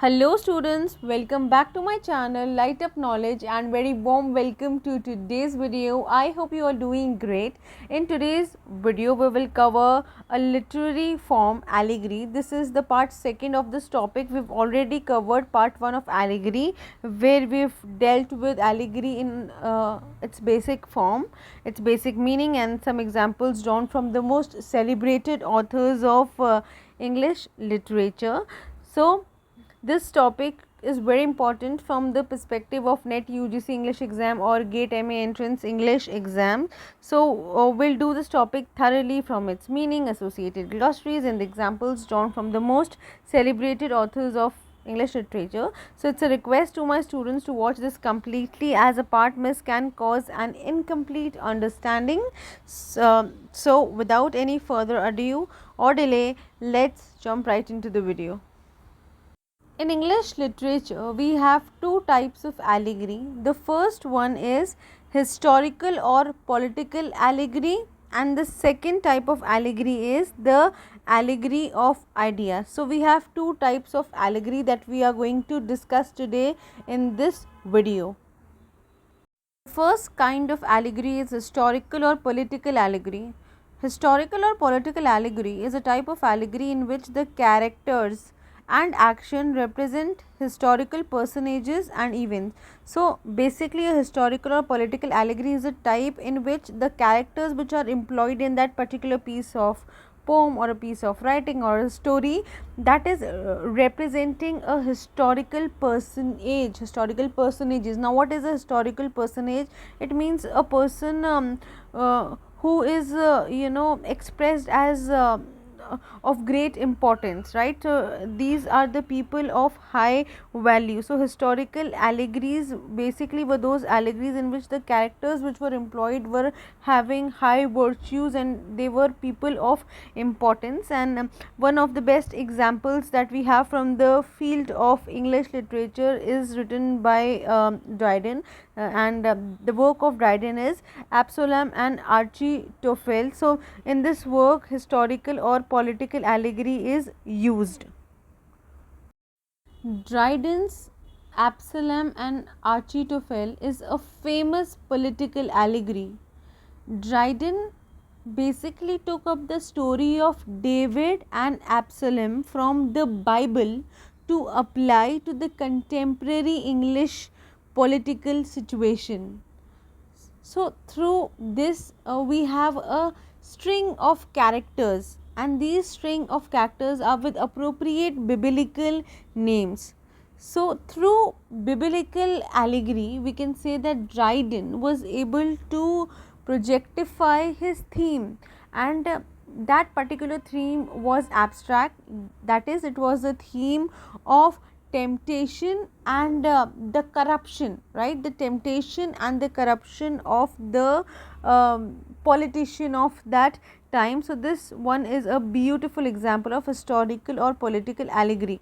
Hello students, welcome back to my channel Lightup Knowledge and very warm welcome to today's video. I hope you are doing great. In today's video we will cover a literary form, allegory. This is the part 2 of this topic. We've already covered part 1 of allegory where we've dealt with allegory in its basic form, its basic meaning and some examples drawn from the most celebrated authors of English literature. So this topic is very important from the perspective of NET UGC English exam or GATE MA entrance English exam. So we'll do this topic thoroughly from its meaning, associated glossaries and the examples drawn from the most celebrated authors of English literature. So it's a request to my students to watch this completely, as a part miss can cause an incomplete understanding. So without any further ado or delay, let's jump right into the video. In English literature, we have two types of allegory. The first one is historical or political allegory, and the second type of allegory is the allegory of ideas. So we have two types of allegory that we are going to discuss today in this video. The first kind of allegory is historical or political allegory. Historical or political allegory is a type of allegory in which the characters and action represent historical personages and events. So basically a historical or political allegory is a type in which the characters which are employed in that particular piece of poem or a piece of writing or a story, that is representing a historical personages. Now what is a historical personage? It means a person who is expressed as of great importance, right? So these are the people of high value. So historical allegories basically were those allegories in which the characters which were employed were having high virtues and they were people of importance. And one of the best examples that we have from the field of English literature is written by Dryden, and the work of Dryden is Absalom and Architophel. So in this work, historical or political allegory is used. Dryden's Absalom and Architophel is a famous political allegory. Dryden basically took up the story of David and Absalom from the Bible to apply to the contemporary English political situation. So through this we have a string of characters, and these string of characters are with appropriate biblical names. So through biblical allegory we can say that Dryden was able to projectify his theme, and that particular theme was abstract, that is, it was a theme of temptation and the corruption, right? The temptation and the corruption of the politician of that time. So this one is a beautiful example of historical or political allegory.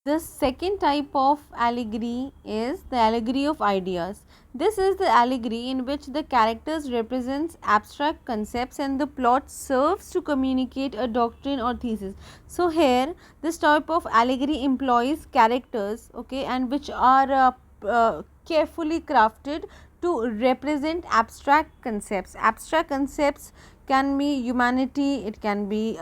The second type of allegory is the allegory of ideas. This is the allegory in which the characters represents abstract concepts and the plot serves to communicate a doctrine or thesis. So here this type of allegory employs characters, okay, and which are carefully crafted to represent abstract concepts. Abstract concepts can be humanity, it can be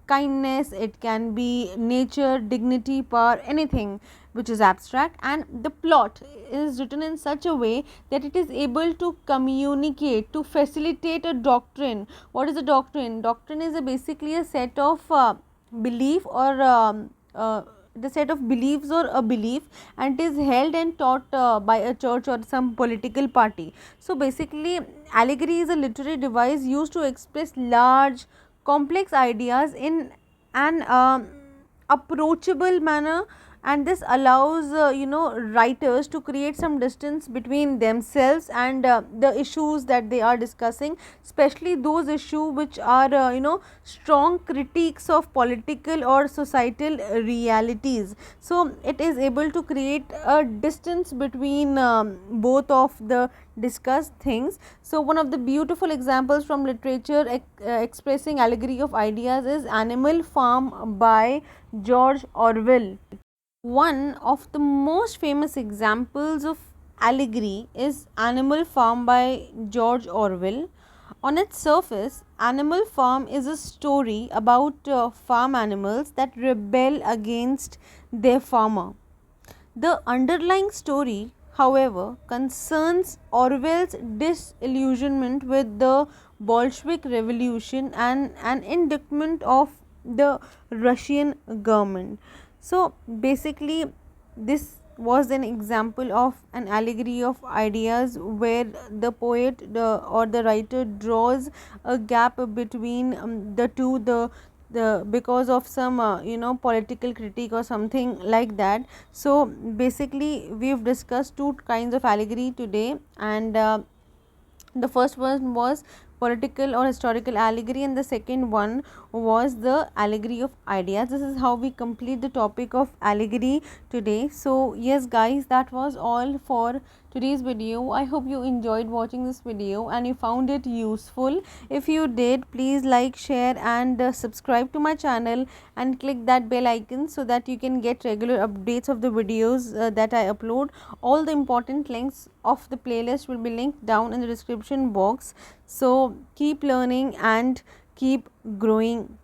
kindness, it can be nature, dignity, power, anything which is abstract, and the plot is written in such a way that it is able to communicate, to facilitate a doctrine. What is a doctrine? Doctrine is basically a set of belief or the set of beliefs or a belief, and it is held and taught by a church or some political party. So basically allegory is a literary device used to express large complex ideas in an approachable manner, and this allows writers to create some distance between themselves and the issues that they are discussing, especially those issues which are strong critiques of political or societal realities. So it is able to create a distance between both of the discussed things. So one of the beautiful examples from literature expressing allegory of ideas is Animal Farm by George Orwell. One of the most famous examples of allegory is Animal Farm by George Orwell. On its surface, Animal Farm is a story about farm animals that rebel against their farmer. The underlying story, however, concerns Orwell's disillusionment with the Bolshevik Revolution and an indictment of the Russian government. So, basically, this was an example of an allegory of ideas where the poet or the writer draws a gap between the two, the because of some political critique or something like that. So basically we've discussed two kinds of allegory today, and the first one was political or historical allegory, and the second one was the allegory of ideas. This is how we complete the topic of allegory today. So yes guys, that was all for today's video. I hope you enjoyed watching this video and you found it useful. If you did, please like, share and subscribe to my channel and click that bell icon so that you can get regular updates of the videos that I upload. All the important links of the playlist will be linked down in the description box. So keep learning and keep growing.